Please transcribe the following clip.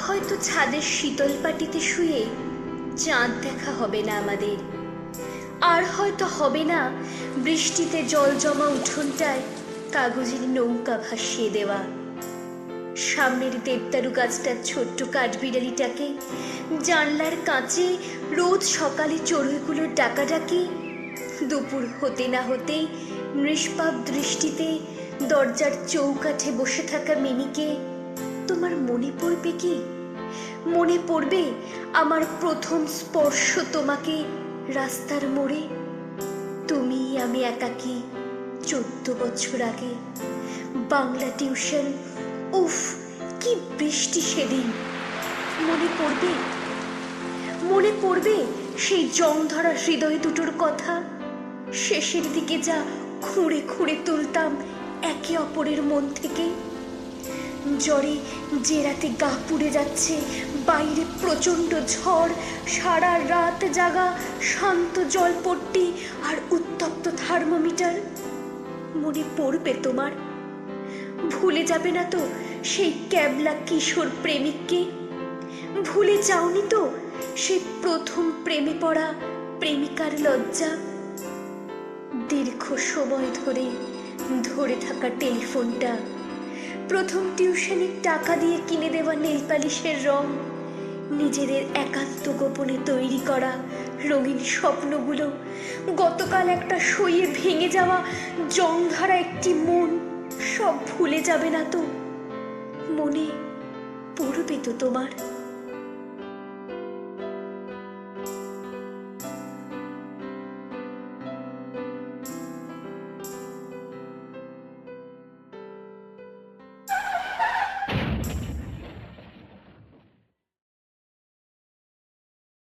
হয়তো ছাদের শীতল পাটিতে শুয়ে চাঁদ দেখা হবে না আমাদের, আর হয়তো হবে না বৃষ্টিতে জল জমা উঠোনটায় কাগজের নৌকা ভাসিয়ে দেওয়া। সামনের দেবদারু গাছটার ছোট্ট কাঠবিড়ালিটাকে জানলার কাঁচে রোজ সকালে চড়ুইগুলোর ডাকাডাকি, দুপুর হতে না হতেই নিষ্পাপ দৃষ্টিতে দরজার চৌকাঠে বসে থাকা মিনিকে তোমার মনে পড়বে কি? মনে পড়বে আমার প্রথম স্পর্শ তোমাকে রাস্তার মোড়ে, তুমি আমি একাকী 14 বছর আগে। বাংলা টিউশন, উফ কি বৃষ্টি সেদিন। মনে পড়বে? মনে পড়বে সেই জং ধরা হৃদয় দুটোর কথা, শেষের দিকে যা খুঁড়ে খুঁড়ে তুলতাম একে অপরের মন থেকে। জ্বরে যে রাতে গা পুড়ে যাচ্ছে, বাইরে প্রচণ্ড ঝড়, সারা রাত জাগা শান্ত জলপট্টি আর উত্তপ্ত থার্মোমিটার। মনে পড়বে তোমার? ভুলে যাবে না তো সেই ক্যাবলা কিশোর প্রেমিককে? ভুলে যাওনি তো সেই প্রথম প্রেমে পড়া প্রেমিকার লজ্জা? দীর্ঘ সময় ধরে ধরে থাকা টেলিফোনটা, প্রথম টিউশনের টাকা দিয়ে কিনে দেওয়া নেল পালিশের রং, নিজেদের একান্ত গোপনে তৈরি করা রঙিন স্বপ্নগুলো, গতকাল একটা সইয়ে ভেঙে যাওয়া জংধরা একটি মন, সব ভুলে যাবে না তো? মনে পড়বে তো তোমার?